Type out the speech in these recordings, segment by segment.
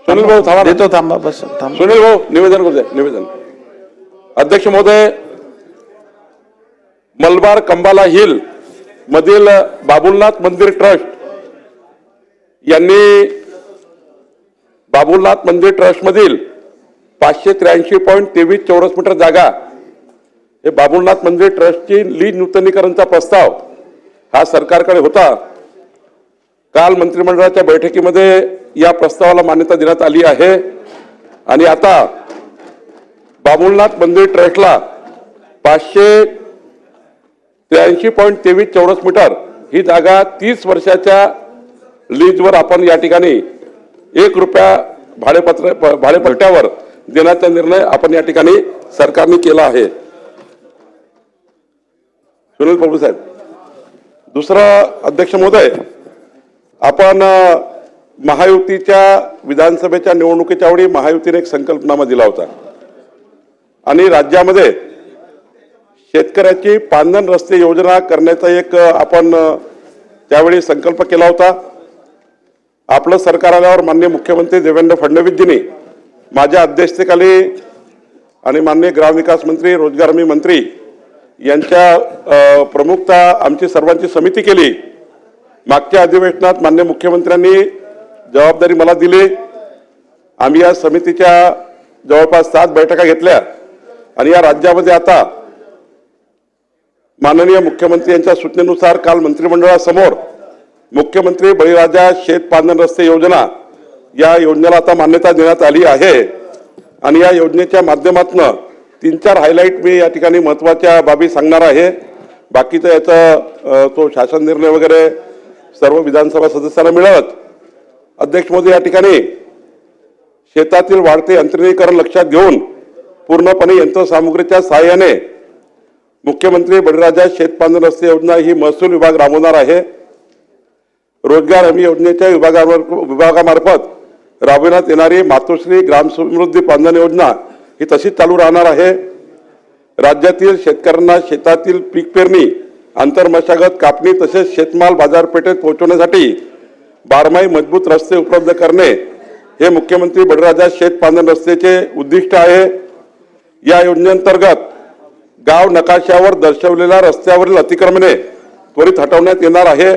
सुनील भाऊ थांबा, देतो, थांबा बस थांबा. सुनील भाऊ निवेदन करू द्या. निवेदन. अध्यक्ष महोदय, मलबार कंबाला हिल मधील बाबुलनाथ मंदिर ट्रस्ट यांनी बाबुलनाथ मंदिर ट्रस्ट मधील 583.23 चौरस मीटर जागा हे बाबुलनाथ मंदिर ट्रस्टची लीज नूतनीकरणचा प्रस्ताव हा सरकारकडे होता. काल मंत्रिमंडळाच्या बैठकीमध्ये या प्रस्तावाला मान्यता देण्यात आली आहे आणि आता बाबुलनाथ मंदिर ट्रस्टला 583.23 चौरस मीटर ही जागा 30 वर्षाच्या लीजवर आपण या ठिकाणी 1 रुपया भाडेपट्ट्यावर देण्याचा निर्णय आपण या ठिकाणी सरकारने केला आहे. सुनील प्रभू साहेब, दुसरा अध्यक्ष महोदय, आपण महायुतीच्या विधानसभेच्या निवडणुकीच्या वेळी महायुतीने एक संकल्पनामा दिला होता आणि राज्यामध्ये शेतकऱ्याची पांधन रस्ते योजना करण्याचा एक आपण त्यावेळी संकल्प केला होता. आपलं सरकार आल्यावर माननीय मुख्यमंत्री देवेंद्र फडणवीसजींनी माझ्या अध्यक्षतेखाली आणि माननीय ग्रामविकास मंत्री, रोजगार हमी मंत्री यांच्या प्रमुखता आमची सर्वांची समिती केली. मागच्या अधिवेशनात माननीय मुख्यमंत्र्यांनी जबाबदारी मला दिली. आम्ही या समितीच्या जवळपास 7 बैठका घेतल्या आणि या राज्यामध्ये आता माननीय मुख्यमंत्री यांच्या सूचनेनुसार काल मंत्रिमंडळासमोर मुख्यमंत्री बळीराजा शेत पांधन रस्ते योजना या योजनेला आता मान्यता देण्यात आली आहे आणि या योजनेच्या माध्यमातून 3-4 हायलाईट मी या ठिकाणी महत्त्वाच्या बाबी सांगणार आहे. बाकीचं याचा तो शासन निर्णय वगैरे सर्व विधानसभा सदस्यांना मिळत. अध्यक्ष महोदय, या ठिकाणी शेतातील वाढते यंत्रणीकरण लक्षात घेऊन पूर्णपणे यंत्रसामुग्रीच्या सहाय्याने मुख्यमंत्री बळीराजा शेतपांधन रस्ते योजना ही महसूल विभाग राबवणार आहे. रोजगार हमी योजनेच्या विभागामार्फत राबविण्यात येणारी मातोश्री ग्राम समृद्धी पांधन योजना ही तशीच चालू राहणार आहे. राज्यातील शेतकऱ्यांना शेतातील पीक पेरणी, आंतरमशागत, कापणी तसेच शेतमाल बाजारपेठेत पोहोचवण्यासाठी 12माही मजबूत रस्ते उपलब्ध करणे हे मुख्यमंत्री बळीराजा शेत पांधन रस्त्याचे उद्दिष्ट आहे. या योजनेअंतर्गत गाव नकाशावर दर्शवलेल्या रस्त्यावरील अतिक्रमणे त्वरित हटवण्यात येणार आहे.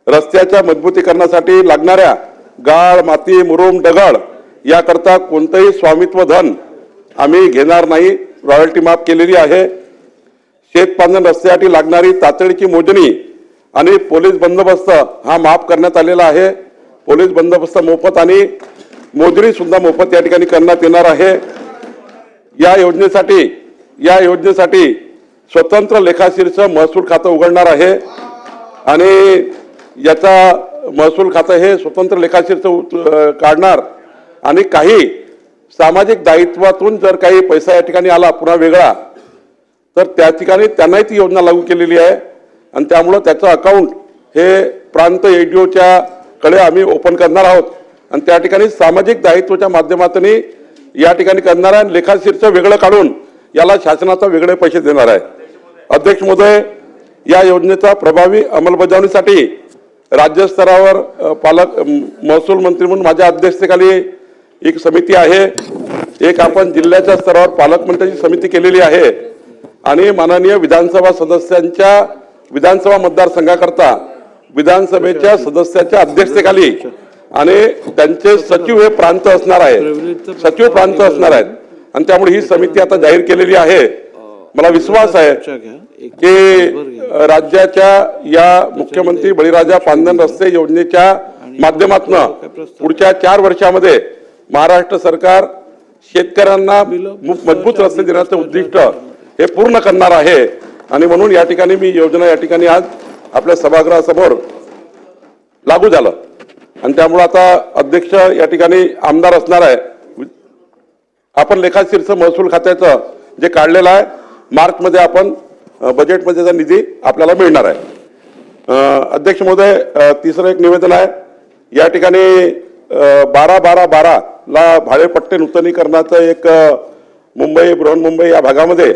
रस्त्याच्या मजबूतीकरणासाठी लागणाऱ्या गाळ, माती, मुरुम, दगड याकरता कोणतेही स्वामित्व धन आम्ही घेणार नाही, रॉयल्टी माफ केलेली आहे. शेतपांधन रस्त्यासाठी लागणारी तातडीची मोजणी आणि पोलीस बंदोबस्त हा माफ करण्यात आलेला आहे. पोलीस बंदोबस्त मोफत आणि मोजणी सुद्धा मोफत या ठिकाणी करण्यात येणार आहे. या योजनेसाठी स्वतंत्र लेखाशीर्ष महसूल खातं उघडणार आहे आणि याचा महसूल खातं हे स्वतंत्र लेखाशीर्ष काढणार आणि काही सामाजिक दायित्वातून जर काही पैसा या ठिकाणी आला पुन्हा वेगळा तर त्या ठिकाणी त्यांनाही ती योजना लागू केलेली आहे आणि त्यामुळं त्याचं अकाउंट हे प्रांत एडीओच्या कडे आम्ही ओपन करणार आहोत आणि त्या ठिकाणी सामाजिक दायित्वाच्या माध्यमातून या ठिकाणी करणारा लेखाशीर्ष वेगळं काढून याला शासनाचा वेगळे पैसे देणार आहे. अध्यक्ष महोदय, या योजनेचा प्रभावी अंमलबजावणीसाठी राज्य स्तरावर पालक महसूल मंत्री म्हणून माझ्या अध्यक्षतेखाली एक समिती आहे. एक आपण जिल्ह्याच्या स्तरावर पालकमंत्र्यांची समिती केलेली आहे आणि माननीय विधानसभा सदस्यांच्या विधानसभा मतदारसंघाकरता विधानसभेच्या सदस्याच्या अध्यक्षतेखाली आणि त्यांचे सचिव हे प्रांत असणार आहे, सचिव प्रांत असणार आहेत आणि त्यामुळे ही समिती आता जाहीर केलेली आहे. मला विश्वास आहे की राज्याच्या या मुख्यमंत्री बळीराजा पांधन रस्ते योजनेच्या माध्यमातून पुढच्या 4 वर्षामध्ये महाराष्ट्र सरकार शेतकऱ्यांना मजबूत रस्ते देण्याचं उद्दिष्ट हे पूर्ण करणार आहे आणि म्हणून या ठिकाणी मी योजना या ठिकाणी आज आपल्या सभागृहासमोर लागू झालं आणि त्यामुळे आता अध्यक्ष या ठिकाणी आमदार असणार आहे. आपण लेखाशीर्ष महसूल खात्याचं जे काढलेलं आहे मार्चमध्ये आपण बजेटमध्ये त्याचा निधी आपल्याला मिळणार आहे. अध्यक्ष महोदय, तिसरं एक निवेदन आहे. या ठिकाणी 12-12-12 ला भाडेपट्टे नूतनीकरणाचं एक मुंबई, बृहन्मुंबई या भागामध्ये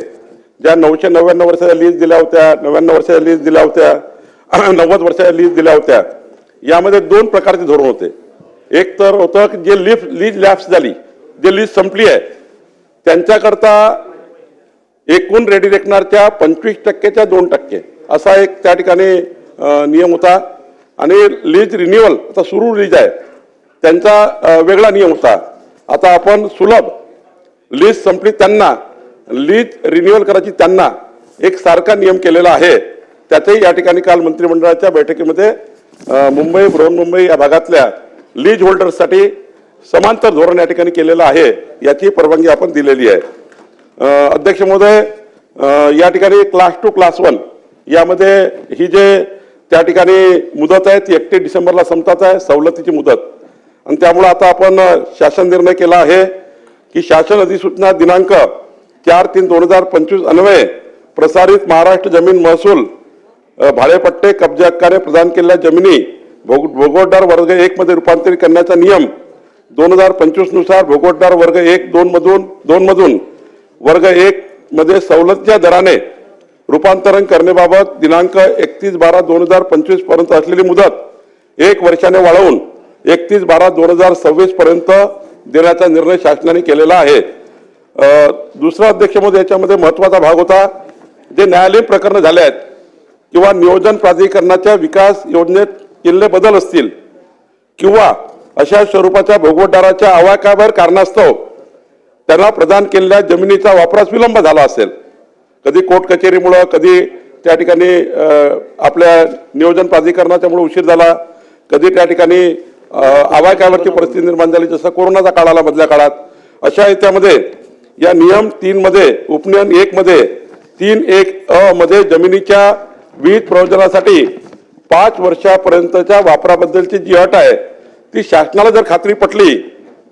ज्या 999 वर्षाच्या लीज दिल्या होत्या, 99 वर्षाच्या लीज दिल्या होत्या, 90 वर्षाच्या लीज दिल्या होत्या, यामध्ये 2 प्रकारचे धोरण होते. एक तर होतं की जे लीज लॅप्स झाली, जे लीज संपली आहे त्यांच्याकरता एकूण रेडी रेकनरच्या 25%च्या 2% असा एक त्या ठिकाणी नियम होता. आणि लीज रिन्युअल आता सुरू लीज आहे त्यांचा वेगळा नियम होता. आता आपण सुलभ लीज संपली त्यांना लीज रिन्युअल करायची त्यांना एक सारखा नियम केलेला आहे. त्याचंही या ठिकाणी काल मंत्रिमंडळाच्या बैठकीमध्ये मुंबई बृहन्मुंबई या भागातल्या लीज होल्डर्ससाठी समांतर धोरण या ठिकाणी केलेलं आहे. याची परवानगी आपण दिलेली आहे. अध्यक्ष महोदय, या ठिकाणी क्लास 2 क्लास 1 यामध्ये ही जे त्या ठिकाणी मुदत आहे ती 31 डिसेंबरला संपतात आहे, सवलतीची मुदत. आणि त्यामुळे आता आपण शासन निर्णय केला आहे की शासन अधिसूचना दिनांक 4/3/2025 अन्वये प्रसारित महाराष्ट्र जमीन महसूल भाडेपट्टे कब्जा हक्काने प्रदान केलेल्या जमिनी भोगवटदार वर्ग 1 मध्ये रूपांतरित करण्याचा नियम 2025 नुसार भोगवटदार वर्ग 1-2 मधून वर्ग 1 मध्ये सवलतीच्या दराने रूपांतरण करण्याबाबत दिनांक 31/12/2025 पर्यंत असलेली मुदत 1 वर्षाने वाढवून 31/12/2026 पर्यंत देण्याचा निर्णय शासनाने केलेला आहे. दुसरा अध्यक्ष महोदय, याच्यामध्ये महत्वाचा भाग होता जे न्यायालयीन प्रकरण झाले आहेत किंवा नियोजन प्राधिकरणाच्या विकास योजनेत केलेले बदल असतील किंवा अशा स्वरूपाच्या भोगवटदाराच्या अवाकावर कारणास्तव त्यांना प्रदान केलेल्या जमिनीचा वापरास विलंब झाला असेल, कधी कोर्ट कचेरीमुळे, कधी त्या ठिकाणी आपल्या नियोजन प्राधिकरणाच्यामुळे उशीर झाला, कधी त्या ठिकाणी अवाकावरची परिस्थिती निर्माण झाली, जसं कोरोनाचा काळ आला मधल्या काळात. अशा याच्यामध्ये या नियम 3 मध्ये उपनियम 1 मध्ये 3(1)(अ) मध्ये जमिनीच्या वीज प्रयोजनासाठी 5 वर्षापर्यंतच्या वापराबद्दलची जी अट आहे ती शासनाला जर खात्री पटली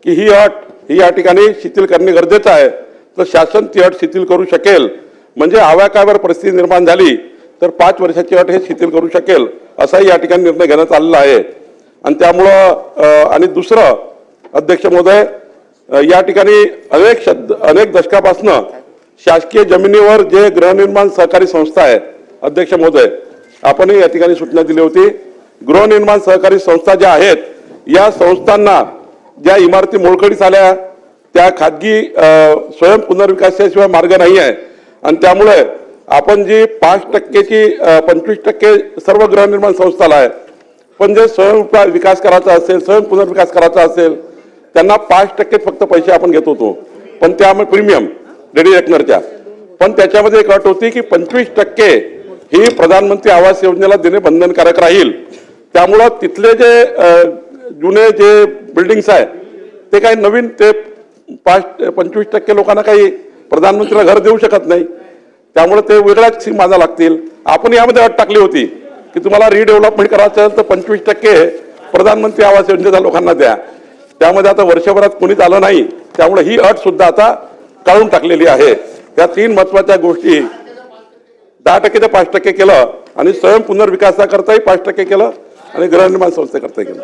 की ही अट ही या ठिकाणी शिथिल करणे गरजेचं आहे तर शासन ती अट शिथिल करू शकेल. म्हणजे अवाकावर परिस्थिती निर्माण झाली तर 5 वर्षाची अट हे शिथिल करू शकेल असाही या ठिकाणी निर्णय घेण्यात आलेला आहे. आणि त्यामुळं आणि दुसरं अध्यक्ष महोदय, या ठिकाणी अनेक दशकापासून शासकीय जमिनीवर जे गृहनिर्माण सहकारी संस्था आहे, अध्यक्ष महोदय आपणही या ठिकाणी सूचना दिली होती, गृहनिर्माण सहकारी संस्था ज्या आहेत या संस्थांना ज्या इमारती मोडकळीस आल्या त्या खाजगी स्वयं पुनर्विकासाशिवाय मार्ग नाही आहे. आणि त्यामुळे आपण जी 5%ची 25% सर्व गृहनिर्माण संस्थाला आहे, पण जे स्वयं विकास करायचा असेल, स्वयं पुनर्विकास करायचा असेल त्यांना 5% फक्त पैसे आपण घेत होतो, पण त्यामुळे प्रीमियम रेडी रेकनरच्या. पण त्याच्यामध्ये एक अट होती की 25% ही प्रधानमंत्री आवास योजनेला देणे बंधनकारक राहील. त्यामुळं तिथले जे जुने जे बिल्डिंग्स आहे ते काही नवीन ते 25% लोकांना काही प्रधानमंत्रीला घर देऊ शकत नाही, त्यामुळे ते वेगळ्याच सीमा लागतील. आपण यामध्ये अट टाकली होती की तुम्हाला रिडेव्हलपमेंट करायचं असेल तर 25% प्रधानमंत्री आवास योजनेच्या लोकांना द्या. त्यामध्ये आता वर्षभरात कोणीच आलं नाही, त्यामुळे ही अट सुद्धा आता काढून टाकलेली आहे. त्या 3 महत्वाच्या गोष्टी 10% ते 5% केलं आणि स्वयं पुनर्विकासाकरताही 5% केलं आणि गृहनिर्माण संस्थेकरताही केलं.